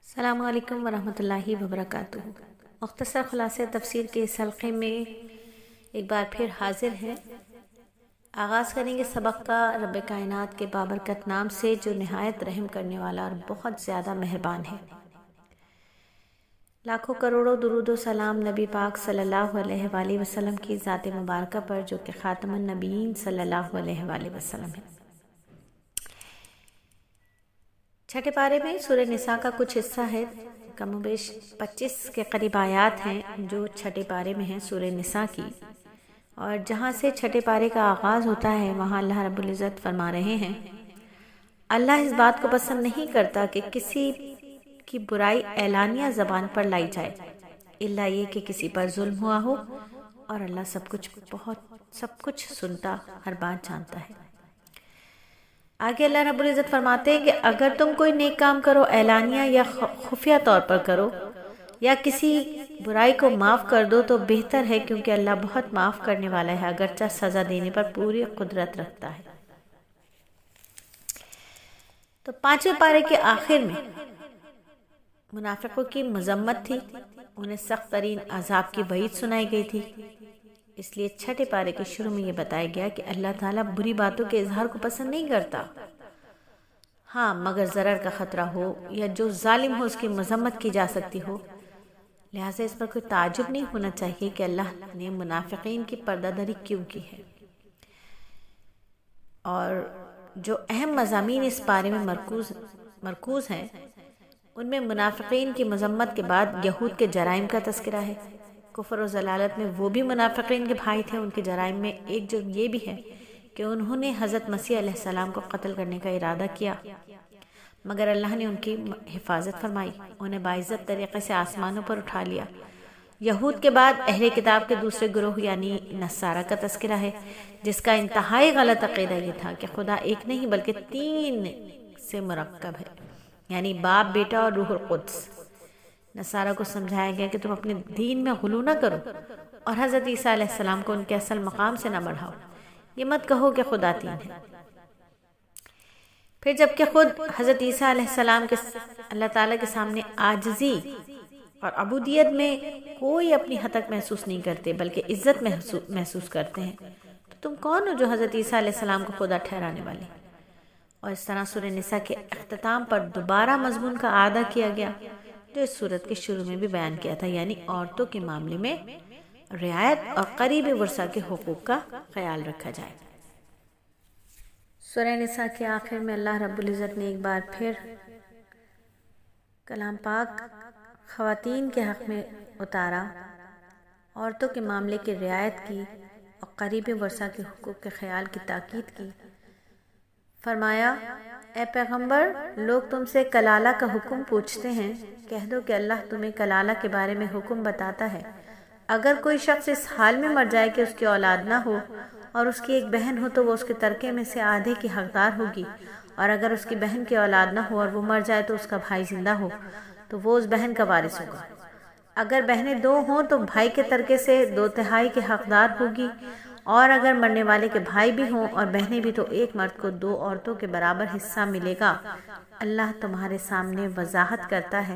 السلام علیکم ورحمۃ اللہ وبرکاتہ۔ مختصر خلاصہ تفسیر کے اس حلقے میں ایک بار پھر حاضر ہیں۔ آغاز کریں گے سبق کا رب کائنات کے بابرکت نام سے جو نہایت رحم کرنے والا اور بہت زیادہ مہربان ہے۔ لاکھوں کروڑوں درود و سلام نبی پاک صلی اللہ علیہ وآلہ وسلم کی ذات مبارکہ پر جو کہ خاتم النبیین صلی اللہ علیہ وآلہ وسلم ہے۔ چھٹے پارے میں سورہ نساء کا کچھ حصہ ہے، کم و بیش 25 کے قریب آیات ہیں جو چھٹے پارے میں ہیں سورہ نساء کی، اور جہاں سے چھٹے پارے کا آغاز ہوتا ہے وہاں اللہ رب العزت فرما رہے ہیں، اللہ اس بات کو پسند نہیں کرتا کہ کسی کی برائی اعلانیہ زبان پر لائی جائے الا یہ کہ کسی پر ظلم ہوا ہو، اور اللہ سب کچھ سنتا ہر بات جانتا ہے۔ آگے اللہ رب العزت فرماتے ہیں کہ اگر تم کوئی نیک کام کرو اعلانیہ یا خفیہ طور پر کرو یا کسی برائی کو معاف کر دو تو بہتر ہے، کیونکہ اللہ بہت معاف کرنے والا ہے، اگرچہ سزا دینے پر پوری قدرت رکھتا ہے۔ تو 5ویں پارے کے آخر میں منافقوں کی مذمت تھی، انہیں سخت ترین عذاب کی وعید سنائی گئی تھی، اس لیے چھٹے پارے کے شروع میں یہ بتایا گیا کہ اللہ تعالیٰ بری باتوں کے اظہار کو پسند نہیں کرتا، ہاں مگر ضرر کا خطرہ ہو یا جو ظالم ہو اس کی مذمت کی جا سکتی ہو، لہٰذا اس پر کوئی تعجب نہیں ہونا چاہیے کہ اللہ نے منافقین کی پردہ داری کیوں کی ہے۔ اور جو اہم مضامین اس پارے میں مرکوز ہیں ان میں منافقین کی مذمت کے بعد یہود کے جرائم کا تذکرہ ہے۔ کفر و ضلالت میں وہ بھی منافقین کے بھائی تھے، ان کے جرائم میں ایک جرم یہ بھی ہے کہ انہوں نے حضرت مسیح علیہ السلام کو قتل کرنے کا ارادہ کیا، مگر اللہ نے ان کی حفاظت فرمائی، انہیں باعزت طریقے سے آسمانوں پر اٹھا لیا۔ یہود کے بعد اہل کتاب کے دوسرے گروہ یعنی نصارہ کا تذکرہ ہے، جس کا انتہائی غلط عقیدہ یہ تھا کہ خدا ایک نہیں بلکہ 3 سے مرکب ہے، یعنی باپ، بیٹا اور روح القدس۔ نصارہ کو سمجھایا گیا کہ تم اپنے دین میں غلو نہ کرو اور حضرت عیسیٰ علیہ السلام کو ان کے اصل مقام سے نہ بڑھاؤ، یہ مت کہو کہ خدا 3 ہے۔ پھر جبکہ خود حضرت عیسیٰ علیہ السلام کے اللہ تعالیٰ کے سامنے عاجزی اور عبودیت میں کوئی اپنی حد تک محسوس نہیں کرتے بلکہ عزت محسوس کرتے ہیں، تو تم کون ہو جو حضرت عیسیٰ علیہ السلام کو خدا ٹھہرانے والے؟ اور اس طرح سورہ نساء کے اختتام پر دوبارہ مضمون کا اعادہ کیا گیا جو اس سورت کے شروع میں بھی بیان کیا تھا، یعنی عورتوں کے معاملے میں رعایت اور قریب ورثہ کے حقوق کا خیال رکھا جائے۔ سورہ نساء کے آخر میں اللہ رب العزت نے ایک بار پھر کلام پاک خواتین کے حق میں اتارا، عورتوں کے معاملے کی رعایت کی اور قریب ورثہ کے حقوق کے خیال کی تاکید کی۔ فرمایا، اے پیغمبر، لوگ تم سے کلالہ کا حکم پوچھتے ہیں، کہہ دو کہ اللہ تمہیں کلالہ کے بارے میں حکم بتاتا ہے، اگر کوئی شخص اس حال میں مر جائے کہ اس کی اولاد نہ ہو اور اس کی ایک بہن ہو تو وہ اس کے ترکے میں سے آدھے کی حقدار ہوگی، اور اگر اس کی بہن کی اولاد نہ ہو اور وہ مر جائے تو اس کا بھائی زندہ ہو تو وہ اس بہن کا وارث ہوگا۔ اگر بہنیں 2 ہوں تو بھائی کے ترکے سے 2/3 کی حقدار ہوگی، اور اگر مرنے والے کے بھائی بھی ہوں اور بہنیں بھی تو ایک مرد کو 2 عورتوں کے برابر حصہ ملے گا۔ اللہ تمہارے سامنے وضاحت کرتا ہے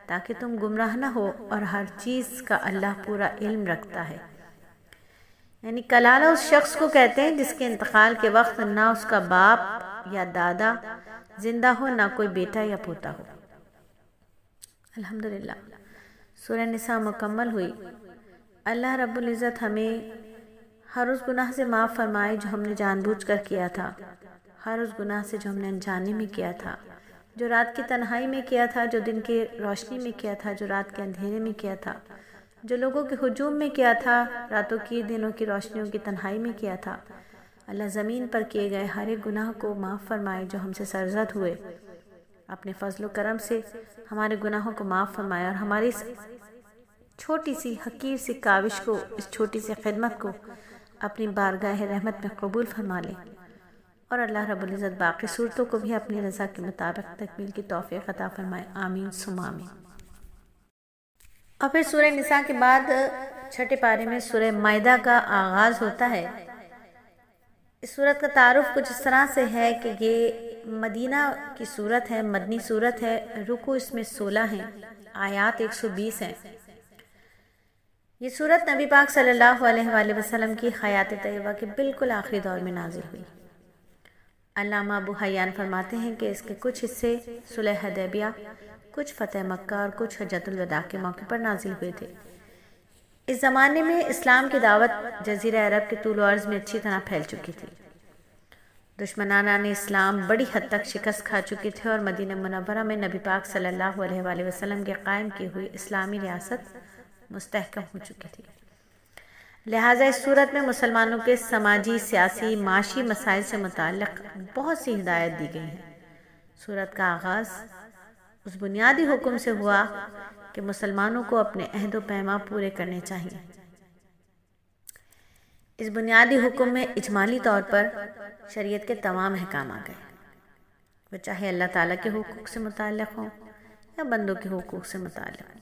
تاکہ تم گمراہ نہ ہو، اور ہر چیز کا اللہ پورا علم رکھتا ہے۔ یعنی کلالہ اس شخص کو کہتے ہیں جس کے انتقال کے وقت نہ اس کا باپ یا دادا زندہ ہو، نہ کوئی بیٹا یا پوتا ہو۔ الحمدللہ سورہ نساء مکمل ہوئی۔ اللہ رب العزت ہمیں ہر اس گناہ سے معاف فرمائے جو ہم نے جان بوجھ کر کیا تھا، ہر اس گناہ سے جو ہم نے انجانے میں کیا تھا، جو رات کی تنہائی میں کیا تھا، جو دن کی روشنی میں کیا تھا، جو رات کے اندھیرے میں کیا تھا، جو لوگوں کے ہجوم میں کیا تھا، راتوں کی دنوں کی روشنیوں کی تنہائی میں کیا تھا۔ اللہ زمین پر کیے گئے ہر ایک گناہ کو معاف فرمائے جو ہم سے سرزد ہوئے، اپنے فضل و کرم سے ہمارے گناہوں کو معاف فرمائے، اور ہماری اس چھوٹی سی حقیر سی کاوش کو، اس چھوٹی سی خدمت کو اپنی بارگاہ رحمت میں قبول فرما لے، اور اللہ رب العزت باقی صورتوں کو بھی اپنی رضا کے مطابق تکمیل کی توفیق عطا فرمائے، آمین ثم آمین۔ اور پھر سورہ نساء کے بعد چھٹے پارے میں سورہ مائدہ کا آغاز ہوتا ہے۔ اس سورت کا تعارف کچھ اس طرح سے ہے کہ یہ مدینہ کی صورت ہے، مدنی صورت ہے، رکوع اس میں 16 ہیں، آیات 120 ہیں۔ یہ صورت نبی پاک صلی اللہ علیہ وآلہ وسلم کی حیات طیبہ کے بالکل آخری دور میں نازل ہوئی۔ علامہ ابو حیان فرماتے ہیں کہ اس کے کچھ حصے صلح حدیبیہ، کچھ فتح مکہ اور کچھ حجۃ الوداع کے موقع پر نازل ہوئے تھے۔ اس زمانے میں اسلام کی دعوت جزیرہ عرب کے طول و عرض میں اچھی طرح پھیل چکی تھی۔ دشمنان اسلام بڑی حد تک شکست کھا چکے تھے اور مدینہ منورہ میں نبی پاک صلی اللہ علیہ وآلہ وسلم کے قائم کی ہوئی اسلامی ریاست مستحکم ہو چکی تھی۔ لہٰذا اس صورت میں مسلمانوں کے سماجی، سیاسی، معاشی مسائل سے متعلق بہت سی ہدایت دی گئی ہیں۔ صورت کا آغاز اس بنیادی حکم سے ہوا کہ مسلمانوں کو اپنے عہد و پیما پورے کرنے چاہیے۔ اس بنیادی حکم میں اجمالی طور پر شریعت کے تمام احکام آ گئے، وہ چاہے اللہ تعالیٰ کے حقوق سے متعلق ہوں یا بندوں کے حقوق سے متعلق ہوں۔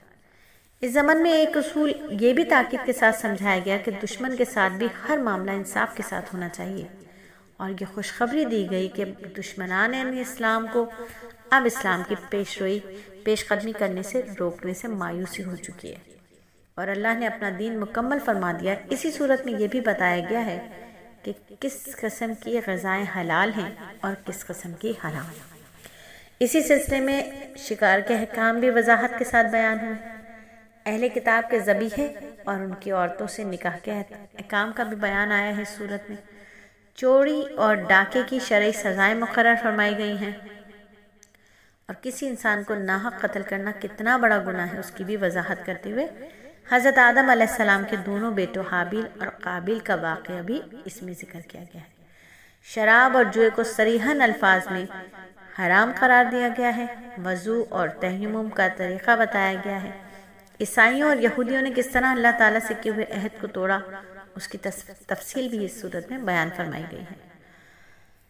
اس زمن میں ایک اصول یہ بھی تاکید کے ساتھ سمجھایا گیا کہ دشمن کے ساتھ بھی ہر معاملہ انصاف کے ساتھ ہونا چاہیے، اور یہ خوشخبری دی گئی کہ دشمنان اسلام کو اب اسلام کی پیش قدمی کرنے سے روکنے سے مایوسی ہو چکی ہے، اور اللہ نے اپنا دین مکمل فرما دیا۔ اسی صورت میں یہ بھی بتایا گیا ہے کہ کس قسم کی غذائیں حلال ہیں اور کس قسم کی حرام۔ اسی سلسلے میں شکار کے احکام بھی وضاحت کے ساتھ بیان ہوئے۔ اہل کتاب کے ذبیحے اور ان کی عورتوں سے نکاح کے احکام کا بھی بیان آیا ہے۔ اس صورت میں چوری اور ڈاکے کی شرعی سزائیں مقرر فرمائی گئی ہیں، اور کسی انسان کو ناحق قتل کرنا کتنا بڑا گناہ ہے اس کی بھی وضاحت کرتے ہوئے حضرت آدم علیہ السلام کے دونوں بیٹوں حابیل اور قابیل کا واقعہ بھی اس میں ذکر کیا گیا ہے۔ شراب اور جوئے کو صریحاً الفاظ میں حرام قرار دیا گیا ہے۔ وضو اور تیمم کا طریقہ بتایا گیا ہے۔ عیسائیوں اور یہودیوں نے کس طرح اللہ تعالیٰ سے کیے ہوئے عہد کو توڑا، اس کی تفصیل بھی اس صورت میں بیان فرمائی گئی ہے۔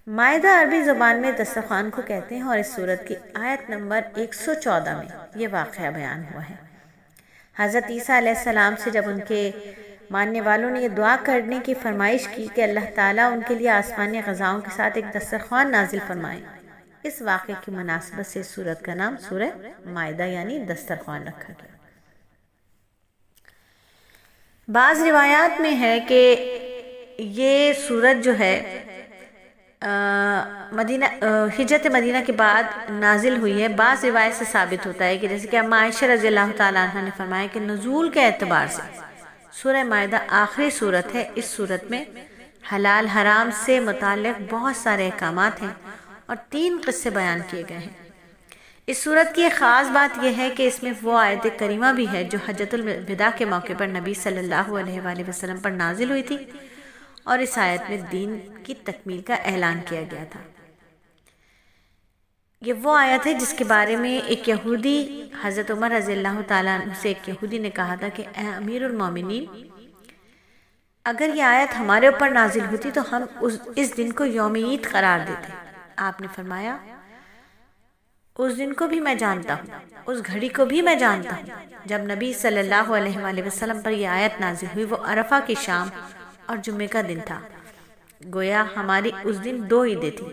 مائدہ عربی زبان میں دسترخوان کو کہتے ہیں، اور اس صورت کی آیت نمبر 114 میں یہ واقعہ بیان ہوا ہے۔ حضرت عیسیٰ علیہ السلام سے جب ان کے ماننے والوں نے یہ دعا کرنے کی فرمائش کی کہ اللہ تعالیٰ ان کے لیے آسمانی غذاؤں کے ساتھ ایک دسترخوان نازل فرمائے، اس واقعے کی مناسبت سے اس صورت کا نام سورہ مائدہ یعنی دسترخوان رکھا گیا۔ بعض روایات میں ہے کہ یہ سورت جو ہے ہجرت مدینہ کے بعد نازل ہوئی ہے۔ بعض روایت سے ثابت ہوتا ہے کہ جیسے کہ اما عائشہ رضی اللہ تعالیٰ عنہ نے فرمایا کہ نزول کے اعتبار سے سورہ مائدہ آخری سورت ہے۔ اس سورت میں حلال حرام سے متعلق بہت سارے احکامات ہیں اور 3 قصے بیان کیے گئے ہیں۔ اس سورت کی ایک خاص بات یہ ہے کہ اس میں وہ آیت کریمہ بھی ہے جو حجۃ الوداع کے موقع پر نبی صلی اللہ علیہ وآلہ وسلم پر نازل ہوئی تھی، اور اس آیت میں دین کی تکمیل کا اعلان کیا گیا تھا۔ یہ وہ آیت ہے جس کے بارے میں ایک یہودی حضرت عمر رضی اللہ تعالیٰ عنہ سے ایک یہودی نے کہا تھا کہ اے امیر المومنین، اگر یہ آیت ہمارے اوپر نازل ہوتی تو ہم اس دن کو یوم عید قرار دیتے۔ آپ نے فرمایا اس دن کو بھی میں جانتا ہوں، اس گھڑی کو بھی میں جانتا ہوں جب نبی صلی اللہ علیہ وآلہ وسلم پر یہ آیت نازل ہوئی۔ وہ عرفہ کی شام اور جمعے کا دن تھا، گویا ہماری اس دن 2 عیدیں تھیں۔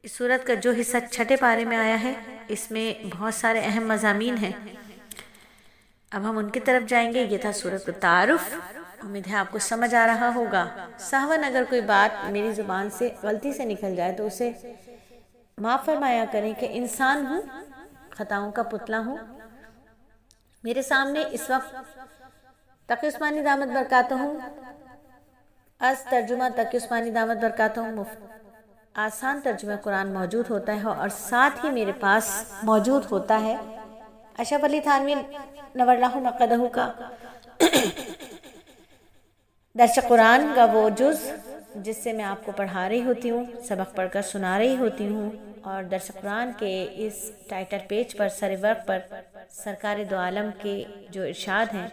اس سورت کا جو حصہ 6 پارے میں آیا ہے اس میں بہت سارے اہم مضامین ہیں۔ اب ہم ان کی طرف جائیں گے۔ یہ تھا سورت کا تعارف۔ امید ہے آپ کو سمجھ آ رہا ہوگا۔ سہون اگر کوئی بات میری زبان سے غلطی سے نکل جائے تو اسے معاف فرمایا کریں کہ انسان ہوں، خطاؤں کا پتلا ہوں۔ میرے سامنے اس وقت تقی عثمانی دامت برکاتہ ہوں از ترجمہ تقی عثمانی دامت برکاتہ ہوں آسان ترجمہ قرآن موجود ہوتا ہے، اور ساتھ ہی میرے پاس موجود ہوتا ہے اشرف علی تھانوی نور اللہ مقدہ کا درس قرآن کا وہ جز جس سے میں آپ کو پڑھا رہی ہوتی ہوں، سبق پڑھ کر سنا رہی ہوتی ہوں۔ اور درس قرآن کے اس ٹائٹل پیج پر سر ورق پر سرکار دو عالم کے جو ارشاد ہیں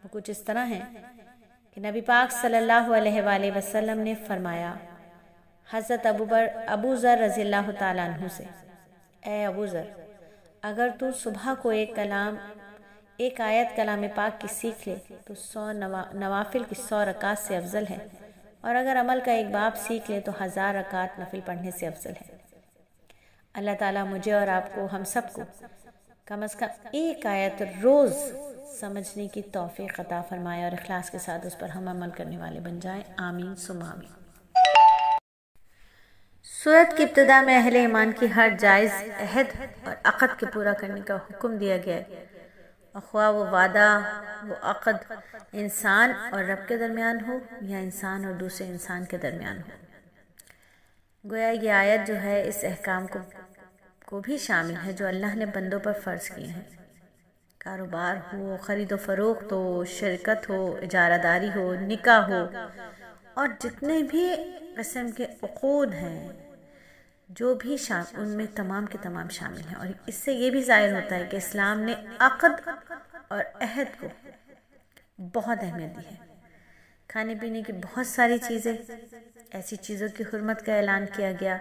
وہ کچھ اس طرح ہیں کہ نبی پاک صلی اللہ علیہ وآلہ وسلم نے فرمایا حضرت ابو ذر رضی اللہ تعالیٰ عنہ سے، اے ابو ذر، اگر تو صبح کو ایک آیت کلام پاک کی سیکھ لے تو 100 نوافل کی 100 رکعات سے افضل ہے، اور اگر عمل کا ایک باب سیکھ لے تو 1000 رکعات نفل پڑھنے سے افضل ہے۔ اللہ تعالیٰ مجھے اور آپ کو، ہم سب کو کم از کم ایک آیت روز سمجھنے کی توفیق عطا فرمائے اور اخلاص کے ساتھ اس پر ہم عمل کرنے والے بن جائیں، آمین ثم آمین۔ سورت کی ابتدا میں اہل ایمان کی ہر جائز عہد اور عقد کے پورا کرنے کا حکم دیا گیا ہے، خواہ وہ وعدہ، وہ عقد انسان اور رب کے درمیان ہو یا انسان اور دوسرے انسان کے درمیان ہو۔ گویا یہ آیت جو ہے اس احکام کو بھی شامل ہے جو اللہ نے بندوں پر فرض کیے ہیں۔ کاروبار ہو، خرید و فروخت ہو، شرکت ہو، اجارہ داری ہو، نکاح ہو، اور جتنے بھی قسم کے عقود ہیں جو بھی ان میں تمام کے تمام شامل ہیں۔ اور اس سے یہ بھی ظاہر ہوتا ہے کہ اسلام نے عقد اور عہد کو بہت اہمیت دی ہے۔ کھانے پینے کی بہت ساری چیزیں، ایسی چیزوں کی حرمت کا اعلان کیا گیا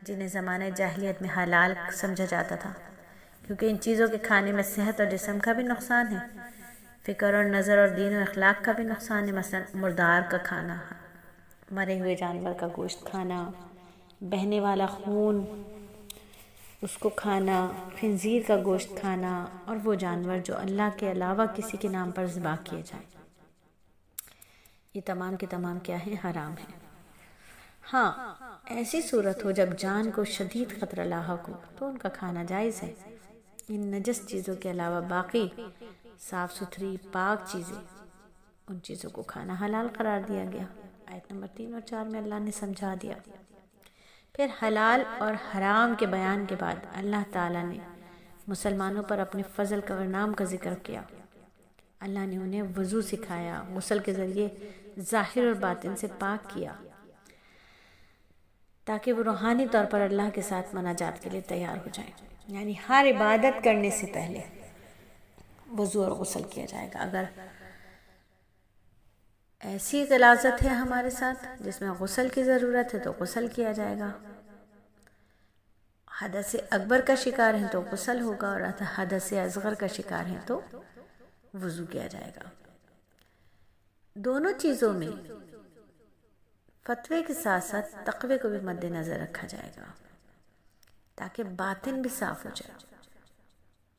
جنہیں زمانہ جاہلیت میں حلال سمجھا جاتا تھا، کیونکہ ان چیزوں کے کھانے میں صحت اور جسم کا بھی نقصان ہے، فکر اور نظر اور دین و اخلاق کا بھی نقصان ہے۔ مثلا مردار کا کھانا، مرے ہوئے جانور کا گوشت کھانا، بہنے والا خون اس کو کھانا، خنزیر کا گوشت کھانا، اور وہ جانور جو اللہ کے علاوہ کسی کے نام پر ذبح کیے جائیں، یہ تمام کے تمام کیا ہیں؟ حرام ہیں۔ ہاں، ایسی صورت ہو جب جان کو شدید خطرہ لاحق ہو تو ان کا کھانا جائز ہے۔ ان نجس چیزوں کے علاوہ باقی صاف ستھری پاک چیزیں، ان چیزوں کو کھانا حلال قرار دیا گیا۔ آیت نمبر 3 اور 4 میں اللہ نے سمجھا دیا۔ پھر حلال اور حرام کے بیان کے بعد اللہ تعالیٰ نے مسلمانوں پر اپنے فضل کا اور انعام کا ذکر کیا۔ اللہ نے انہیں وضو سکھایا، غسل کے ذریعے ظاہر اور باطن سے پاک کیا تاکہ وہ روحانی طور پر اللہ کے ساتھ مناجات کے لیے تیار ہو جائیں۔ یعنی ہر عبادت کرنے سے پہلے وضو اور غسل کیا جائے گا۔ اگر ایسی غلاظت ہے ہمارے ساتھ جس میں غسل کی ضرورت ہے تو غسل کیا جائے گا، حدث اکبر کا شکار ہیں تو غسل ہوگا، اور حدث اصغر کا شکار ہیں تو وضو کیا جائے گا۔ دونوں چیزوں میں فتوے کے ساتھ ساتھ تقوی کو بھی مد نظر رکھا جائے گا تاکہ باطن بھی صاف ہو جائے،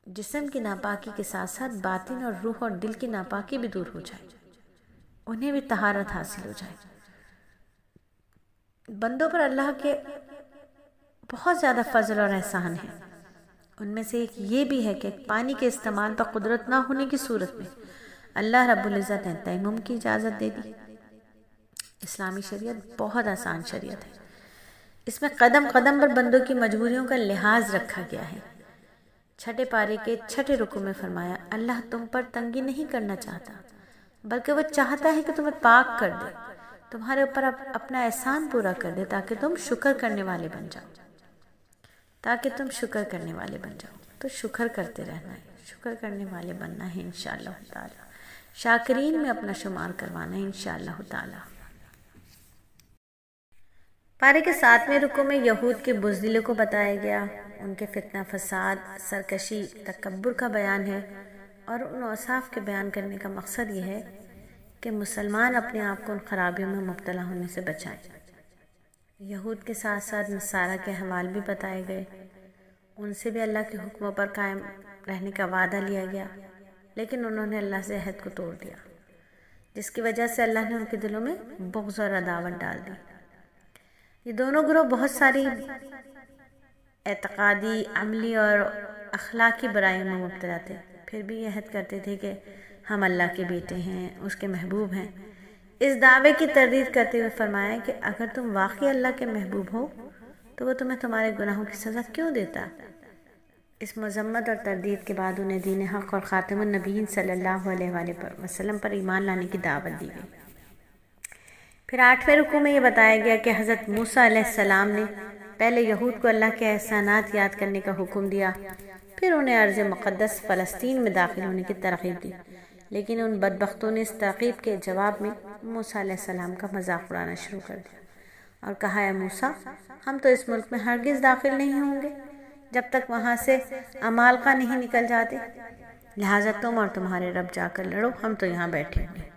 جسم کی ناپاکی کے ساتھ ساتھ باطن اور روح اور دل کی ناپاکی بھی دور ہو جائے، انہیں بھی طہارت حاصل ہو جائے۔ بندوں پر اللہ کے بہت زیادہ فضل اور احسان ہیں، ان میں سے ایک یہ بھی ہے کہ پانی کے استعمال پر قدرت نہ ہونے کی صورت میں اللہ رب العزت نے تیمم کی اجازت دے دی۔ اسلامی شریعت بہت آسان شریعت ہے، اس میں قدم قدم پر بندوں کی مجبوریوں کا لحاظ رکھا گیا ہے۔ چھٹے پارے کے چھٹے رکوع میں فرمایا، اللہ تم پر تنگی نہیں کرنا چاہتا بلکہ وہ چاہتا ہے کہ تمہیں پاک کر دے، تمہارے اوپر اپنا احسان پورا کر دے تاکہ تم شکر کرنے والے بن جاؤ، تو شکر کرتے رہنا ہے، شکر کرنے والے بننا ہے انشاءاللہ تعالی، شاکرین میں اپنا شمار کروانا ہے انشاءاللہ تعالی۔ پارے کے 7ویں رکوع میں یہود کے بزدلوں کو بتایا گیا، ان کے فتنہ فساد، سرکشی، تکبر کا بیان ہے، اور ان اوصاف کے بیان کرنے کا مقصد یہ ہے کہ مسلمان اپنے آپ کو ان خرابیوں میں مبتلا ہونے سے بچائیں۔ یہود کے ساتھ ساتھ نصارہ کے حوال بھی بتائے گئے، ان سے بھی اللہ کے حکموں پر قائم رہنے کا وعدہ لیا گیا، لیکن انہوں نے اللہ سے عہد کو توڑ دیا، جس کی وجہ سے اللہ نے ان کے دلوں میں بغض اور عداوت ڈال دی۔ یہ دونوں گروہ بہت ساری اعتقادی، عملی اور اخلاقی برائیوں میں مبتلا تھے، پھر بھی یہ عہد کرتے تھے کہ ہم اللہ کے بیٹے ہیں، اس کے محبوب ہیں۔ اس دعوے کی تردید کرتے ہوئے فرمایا کہ اگر تم واقعی اللہ کے محبوب ہو تو وہ تمہیں تمہارے گناہوں کی سزا کیوں دیتا؟ اس مذمت اور تردید کے بعد انہیں دین حق اور خاتم النبیین صلی اللہ علیہ وآلہ وسلم پر ایمان لانے کی دعوت دی گئی۔ پھر 8ویں رکوع میں یہ بتایا گیا کہ حضرت موسیٰ علیہ السلام نے پہلے یہود کو اللہ کے احسانات یاد کرنے کا حکم دیا، پھر انہیں ارض مقدس فلسطین میں داخل ہونے کی ترغیب دی، لیکن ان بدبختوں نے اس ترغیب کے جواب میں موسیٰ علیہ السلام کا مذاق اڑانا شروع کر دیا اور کہا، اے موسیٰ، ہم تو اس ملک میں ہرگز داخل نہیں ہوں گے جب تک وہاں سے عمالقہ نہیں نکل جاتے، لہٰذا تم اور تمہارے رب جا کر لڑو، ہم تو یہاں بیٹھے ہوئے۔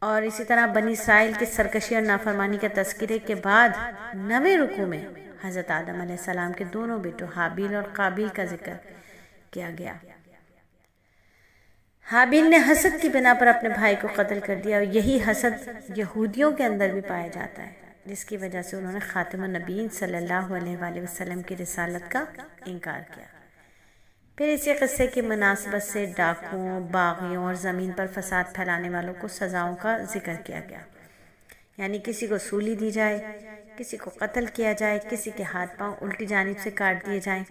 اور اسی طرح بنی اسرائیل کی سرکشی اور نافرمانی کے تذکرے کے بعد 9ویں رکوع میں حضرت آدم علیہ السلام کے دونوں بیٹوں حابیل اور قابیل کا ذکر کیا گیا۔ حابیل نے حسد کی بنا پر اپنے بھائی کو قتل کر دیا، اور یہی حسد یہودیوں کے اندر بھی پایا جاتا ہے، جس کی وجہ سے انہوں نے خاتم النبیین صلی اللہ علیہ وآلہ وسلم کی رسالت کا انکار کیا۔ پھر اسی قصے کی مناسبت سے ڈاکوؤں، باغیوں اور زمین پر فساد پھیلانے والوں کو سزاؤں کا ذکر کیا گیا، یعنی کسی کو سولی دی جائے، کسی کو قتل کیا جائے، کسی کے ہاتھ پاؤں الٹی جانب سے کاٹ دیے جائیں۔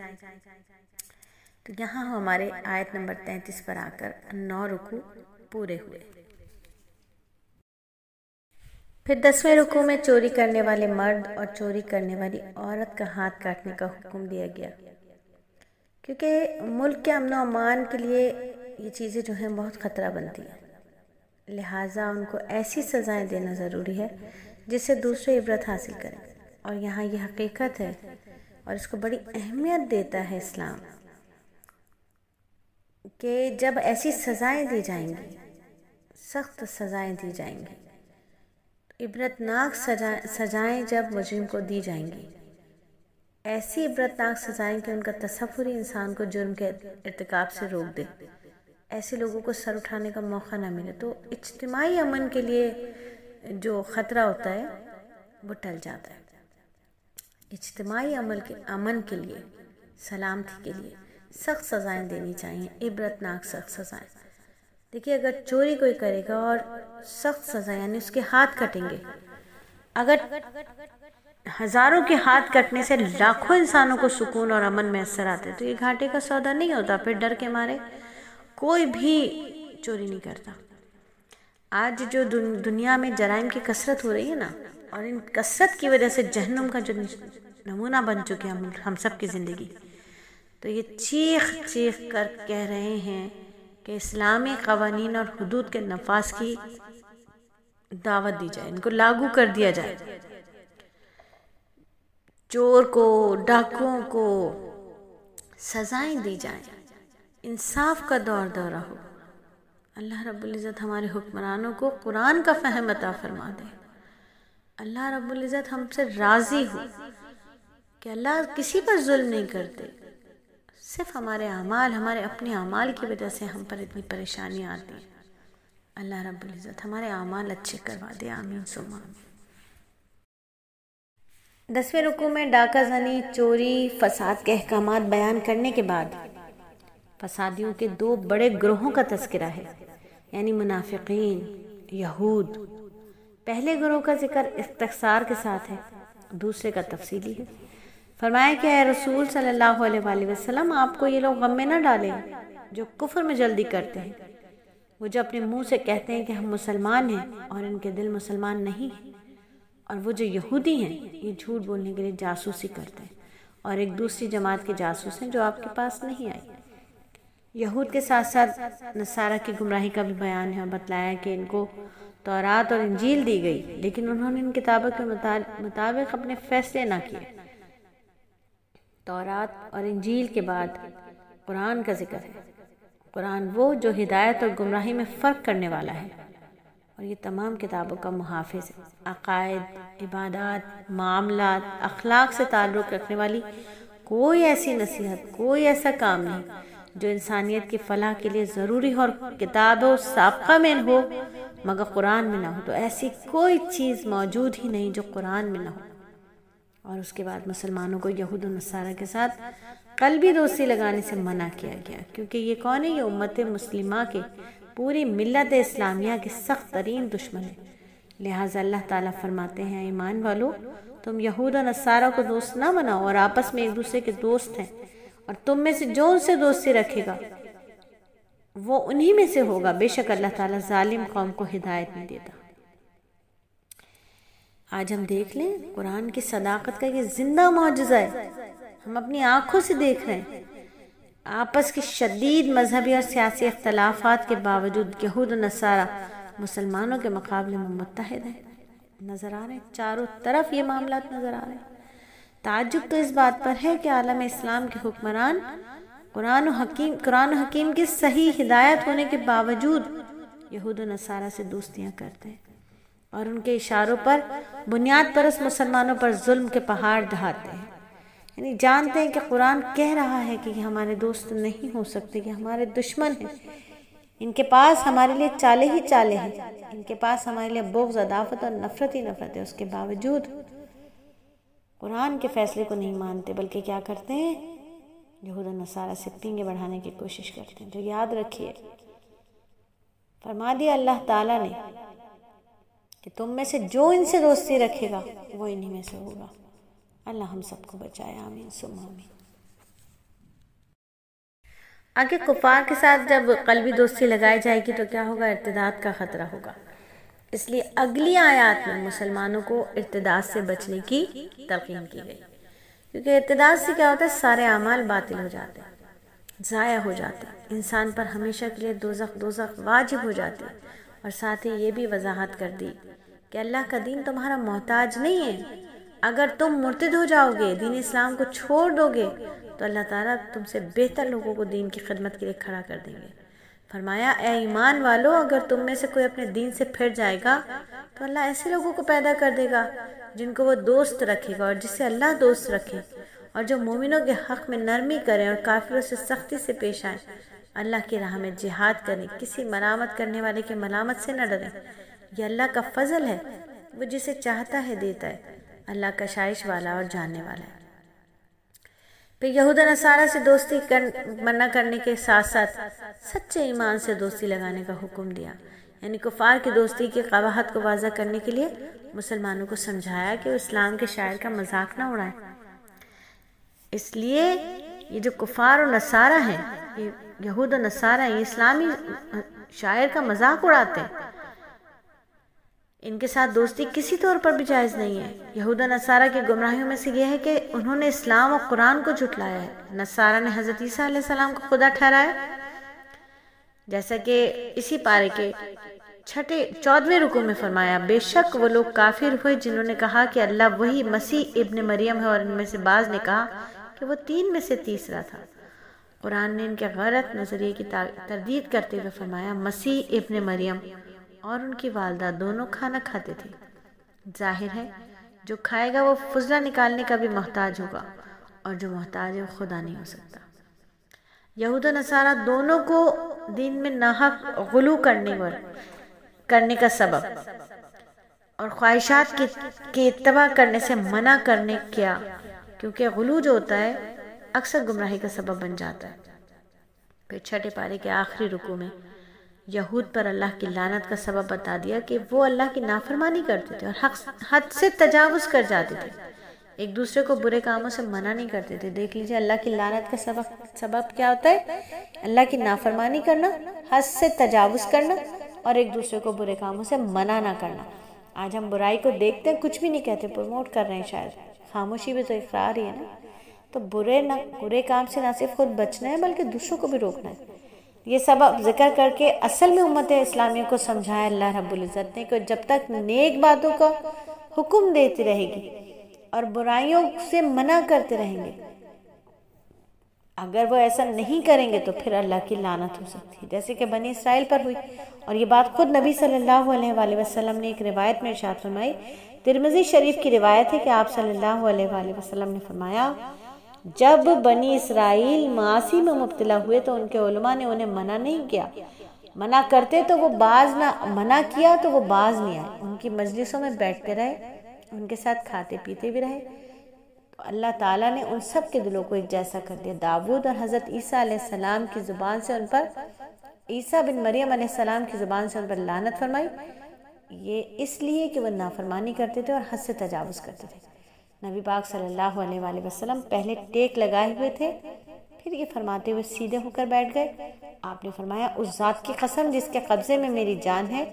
تو یہاں ہمارے آیت نمبر 33 پر آ کر 9 رکوع پورے ہوئے۔ پھر 10ویں رکوع میں چوری کرنے والے مرد اور چوری کرنے والی عورت کا ہاتھ کاٹنے کا حکم دیا گیا، کیونکہ ملک کے امن و امان کے لیے یہ چیزیں جو ہیں بہت خطرہ بنتی ہیں، لہٰذا ان کو ایسی سزائیں دینا ضروری ہے جس سے دوسرے عبرت حاصل کریں۔ اور یہاں یہ حقیقت ہے اور اس کو بڑی اہمیت دیتا ہے اسلام کہ جب ایسی سزائیں دی جائیں گی، سخت سزائیں دی جائیں گی، عبرتناک سزائیں جب مجرم کو دی جائیں گی، ایسی عبرتناک سزائیں کہ ان کا تصور ہی انسان کو جرم کے ارتکاب سے روک دے، ایسے لوگوں کو سر اٹھانے کا موقع نہ ملے، تو اجتماعی امن کے لیے جو خطرہ ہوتا ہے وہ ٹل جاتا ہے۔ اجتماعی امن کے لیے، سلامتی کے لیے سخت سزائیں دینی چاہیے، عبرتناک سخت سزائیں۔ دیکھیے اگر چوری کوئی کرے گا اور سخت سزا یعنی اس کے ہاتھ کٹیں گے، اگر ہزاروں کے ہاتھ کٹنے سے لاکھوں انسانوں کو سکون اور امن میسر آتے تو یہ گھاٹے کا سودا نہیں ہوتا، پھر ڈر کے مارے کوئی بھی چوری نہیں کرتا۔ آج جو دنیا میں جرائم کی کثرت ہو رہی ہے نا، اور ان کثرت کی وجہ سے جہنم کا جو نمونہ بن چکے ہم سب کی زندگی، تو یہ چیخ چیخ کر کہہ رہے ہیں کہ اسلامی قوانین اور حدود کے نفاذ کی دعوت دی جائے، ان کو لاگو کر دیا جائے، چور کو، ڈاکوؤں کو سزائیں دی جائیں، انصاف کا دورہ ہو۔ اللہ رب العزت ہمارے حکمرانوں کو قرآن کا فہم عطا فرما دے۔ اللہ رب العزت ہم سے راضی ہو کہ اللہ کسی پر ظلم نہیں کرتے، صرف ہمارے اپنے اعمال کی وجہ سے ہم پر اتنی پریشانیاں آتی ہیں۔ اللہ رب العزت ہمارے اعمال اچھے کروا دے، آمین ثم آمین۔ 10ویں رکوع میں ڈاکہ زنی، چوری، فساد کے احکامات بیان کرنے کے بعد فسادیوں کے 2 بڑے گروہوں کا تذکرہ ہے، یعنی منافقین، یہود۔ پہلے گروہ کا ذکر اختصار کے ساتھ ہے، دوسرے کا تفصیلی ہے۔ فرمایا کہ اے رسول صلی اللہ علیہ وآلہ وسلم، آپ کو یہ لوگ غم میں نہ ڈالیں جو کفر میں جلدی کرتے ہیں، وہ جو اپنے منہ سے کہتے ہیں کہ ہم مسلمان ہیں اور ان کے دل مسلمان نہیں ہیں، اور وہ جو یہودی ہیں یہ جھوٹ بولنے کے لیے جاسوسی کرتے ہیں اور ایک دوسری جماعت کے جاسوس ہیں جو آپ کے پاس نہیں آئی۔ یہود کے ساتھ ساتھ نصارہ کی گمراہی کا بھی بیان ہے، اور بتلایا کہ ان کو تورات اور انجیل دی گئی، لیکن انہوں نے ان کتابوں کے مطابق اپنے فیصلے نہ کیے۔ تورات اور انجیل کے بعد قرآن کا ذکر ہے۔ قرآن وہ جو ہدایت اور گمراہی میں فرق کرنے والا ہے، اور یہ تمام کتابوں کا محافظ ہے۔ عقائد، عبادات، معاملات، اخلاق سے تعلق رکھنے والی کوئی ایسی نصیحت، کوئی ایسا کام نہیں جو انسانیت کی فلاح کے لیے ضروری ہو اور کتاب و سابقہ میں ہو مگر قرآن میں نہ ہو، تو ایسی کوئی چیز موجود ہی نہیں جو قرآن میں نہ ہو۔ اور اس کے بعد مسلمانوں کو یہود و نصارہ کے ساتھ قلبی دوستی لگانے سے منع کیا گیا، کیونکہ یہ کون ہے؟ یہ امت مسلمہ کے، پوری ملت اسلامیہ کے سخت ترین دشمن ہے۔ لہٰذا اللہ تعالیٰ فرماتے ہیں ایمان والو، تم یہود و نصارہ کو دوست نہ بناؤ اور آپس میں ایک دوسرے کے دوست ہیں، اور تم میں سے جو ان سے دوستی رکھے گا وہ انہی میں سے ہوگا، بے شک اللہ تعالیٰ ظالم قوم کو ہدایت نہیں دیتا۔ آج ہم دیکھ لیں قرآن کی صداقت کا یہ زندہ معجزہ ہے، ہم اپنی آنکھوں سے دیکھ رہے ہیں۔ آپس کی شدید مذہبی اور سیاسی اختلافات کے باوجود یہود و نصارہ مسلمانوں کے مقابلے میں متحد ہیں، نظر آ رہے ہیں، چاروں طرف یہ معاملات نظر آ رہے ہیں۔ تعجب تو اس بات پر ہے کہ عالم اسلام کے حکمران قرآن و حکیم کی صحیح ہدایت ہونے کے باوجود یہود و نصارہ سے دوستیاں کرتے ہیں اور ان کے اشاروں پر بنیاد پرست مسلمانوں پر ظلم کے پہاڑ ڈھاتے ہیں۔ یعنی جانتے ہیں کہ قرآن کہہ رہا ہے کہ یہ ہمارے دوست نہیں ہو سکتے، کہ ہمارے دشمن ہیں، ان کے پاس ہمارے لیے چالے ہی چالے ہیں، ان کے پاس ہمارے لیے بغض، عداوت اور نفرت ہی نفرت ہے، اس کے باوجود قرآن کے فیصلے کو نہیں مانتے، بلکہ کیا کرتے ہیں؟ یہود و نصارہ سے پنگے بڑھانے کی کوشش کرتے ہیں۔ جو یاد رکھیے، فرما دیا اللہ تعالیٰ نے کہ تم میں سے جو ان سے دوستی رکھے گا وہ انہی میں سے ہوگا۔ اللہ ہم سب کو بچائے، آمین ثم آمین۔ آگے کفار کے ساتھ جب قلبی دوستی لگائی جائے گی تو کیا ہوگا؟ ارتداد کا خطرہ ہوگا۔ اس لیے اگلی آیات میں مسلمانوں کو ارتداد سے بچنے کی تلقین کی گئی، کیونکہ ارتداد سے کیا ہوتا ہے؟ سارے اعمال باطل ہو جاتے ہیں، ضائع ہو جاتے ہیں، انسان پر ہمیشہ کے لیے دوزخ واجب ہو جاتی ہے۔ اور ساتھ ہی یہ بھی وضاحت کر دی کہ اللہ کا دین تمہارا محتاج نہیں ہے۔ اگر تم مرتد ہو جاؤ گے، دین اسلام کو چھوڑ دو گے، تو اللہ تعالیٰ تم سے بہتر لوگوں کو دین کی خدمت کے لیے کھڑا کر دیں گے۔ فرمایا اے ایمان والو، اگر تم میں سے کوئی اپنے دین سے پھر جائے گا تو اللہ ایسے لوگوں کو پیدا کر دے گا جن کو وہ دوست رکھے گا اور جس سے اللہ دوست رکھے، اور جو مومنوں کے حق میں نرمی کریں اور کافروں سے سختی سے پیش آئیں، اللہ کی راہ میں جہاد کریں، کسی ملامت کرنے والے کی ملامت سے نہ ڈریں۔ یہ اللہ کا فضل ہے، وہ جسے چاہتا ہے دیتا ہے، اللہ کا شائش والا اور جاننے والا ہے۔ پھر یہود و نصارہ سے دوستی منع کرنے کے ساتھ ساتھ سچے ایمان سے دوستی لگانے کا حکم دیا، یعنی کفار کی دوستی کی قباحت کو واضح کرنے کے لیے مسلمانوں کو سمجھایا کہ وہ اسلام کے شاعر کا مذاق نہ اڑائیں۔ اس لیے یہ جو کفار و نصارہ ہیں، یہ یہود و نصارہ ہیں، یہ اسلامی شاعر کا مذاق اڑاتے ہیں، ان کے ساتھ دوستی کسی طور پر بھی جائز نہیں ہے۔ یہود و نصارہ کی گمراہیوں میں سے یہ ہے کہ انہوں نے اسلام و قرآن کو جھٹلایا ہے۔ نصارہ نے حضرت عیسیٰ علیہ السلام کو خدا ٹھہرایا، جیسا کہ اسی پارے کے 14ویں رکوع میں فرمایا، بے شک وہ لوگ کافر ہوئے جنہوں نے کہا کہ اللہ وہی مسیح ابن مریم ہے، اور ان میں سے بعض نے کہا کہ وہ 3 میں سے تیسرا تھا۔ قرآن نے ان کے غلط نظریے کی تردید کرتے ہوئے فرمایا، مسیح ابن مریم اور ان کی والدہ دونوں کھانا کھاتے تھے۔ ظاہر ہے جو کھائے گا وہ فضلہ نکالنے کا بھی محتاج ہوگا، اور جو محتاج ہے وہ خدا نہیں ہو سکتا۔ یہود و نصارہ دونوں کو دین میں ناحق غلو کرنے کا سبب اور خواہشات کی اتباع کرنے سے منع کرنے کیا، کیونکہ غلو جو ہوتا ہے اکثر گمراہی کا سبب بن جاتا ہے۔ پھر 6 پارے کے آخری رکوع میں یہود پر اللہ کی لعنت کا سبب بتا دیا کہ وہ اللہ کی نافرمانی کرتے تھے اور حد سے تجاوز کر جاتے تھے، ایک دوسرے کو برے کاموں سے منع نہیں کرتے تھے۔ دیکھ لیجئے اللہ کی لعنت کا سبب کیا ہوتا ہے؟ اللہ کی نافرمانی کرنا، حد سے تجاوز کرنا، اور ایک دوسرے کو برے کاموں سے منع نہ کرنا۔ آج ہم برائی کو دیکھتے ہیں، کچھ بھی نہیں کہتے، پروموٹ کر رہے ہیں، شاید خاموشی بھی تو اقرار ہی ہے نا۔ تو برے کام سے نہ صرف خود بچنا ہے بلکہ دوسروں کو بھی روکنا ہے۔ یہ سبب ذکر کر کے اصل میں امت اسلامیہ کو سمجھایا اللہ رب العزت نے کہ جب تک نیک باتوں کا حکم دیتی رہے گی اور برائیوں سے منع کرتے رہیں گے، اگر وہ ایسا نہیں کریں گے تو پھر اللہ کی لعنت ہو سکتی ہے، جیسے کہ بنی اسرائیل پر ہوئی۔ اور یہ بات خود نبی صلی اللہ علیہ وآلہ وسلم نے ایک روایت میں ارشاد فرمائی۔ ترمذی شریف کی روایت ہے کہ آپ صلی اللہ علیہ وآلہ وسلم نے فرمایا، جب بنی اسرائیل معاصی میں مبتلا ہوئے تو ان کے علماء نے انہیں منع نہیں کیا، منع کرتے تو وہ باز نہ، منع کیا تو وہ باز نہیں آئے، ان کی مجلسوں میں بیٹھتے رہے، ان کے ساتھ کھاتے پیتے بھی رہے۔ تو اللہ تعالیٰ نے ان سب کے دلوں کو ایک جیسا کر دیا۔ داؤد اور حضرت عیسیٰ علیہ السلام کی زبان سے ان پر، عیسیٰ بن مریم علیہ السلام کی زبان سے ان پر لعنت فرمائی، یہ اس لیے کہ وہ نافرمانی کرتے تھے اور حد سے تجاوز کرتے تھے۔ نبی پاک صلی اللہ علیہ وآلہ وسلم پہلے ٹیک لگائے ہوئے تھے، پھر یہ فرماتے ہوئے سیدھے ہو کر بیٹھ گئے۔ آپ نے فرمایا، اس ذات کی قسم جس کے قبضے میں میری جان ہے،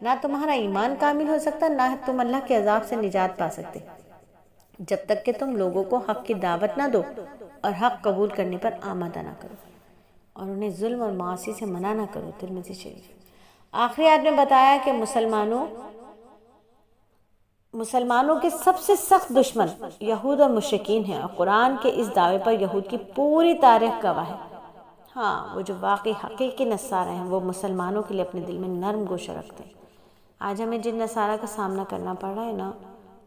نہ تمہارا ایمان کامل ہو سکتا، نہ تم اللہ کے عذاب سے نجات پا سکتے، جب تک کہ تم لوگوں کو حق کی دعوت نہ دو اور حق قبول کرنے پر آمادہ نہ کرو اور انہیں ظلم اور معاصی سے منع نہ کرو۔ ترمذی شریف۔ آخری آیت میں بتایا کہ مسلمانوں کے سب سے سخت دشمن یہود اور مشرکین ہیں، اور قرآن کے اس دعوے پر یہود کی پوری تاریخ گواہ ہے۔ ہاں، وہ جو واقعی حقیقی نصارہ ہیں وہ مسلمانوں کے لیے اپنے دل میں نرم گوشہ رکھتے ہیں۔ آج ہمیں جن نصارہ کا سامنا کرنا پڑ رہا ہے نا،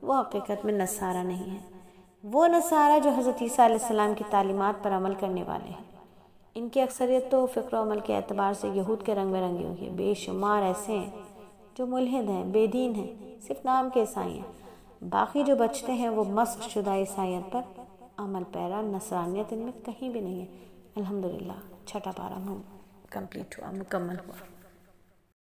وہ حقیقت میں نصارہ نہیں ہے، وہ نصارہ جو حضرت عیسیٰ علیہ السلام کی تعلیمات پر عمل کرنے والے ہیں، ان کی اکثریت تو فکر و عمل کے اعتبار سے یہود کے رنگ میں رنگی ہوئی ہے۔ بے شمار ایسے ہیں جو ملحد ہیں، بے دین ہیں، صرف نام کے عیسائی ہیں۔ باقی جو بچتے ہیں وہ مسخ شدہ عیسائیت پر عمل پیرا، نصرانیت ان میں کہیں بھی نہیں ہے۔ الحمدللہ 6واں پارہ کمپلیٹ ہوا، مکمل ہوا۔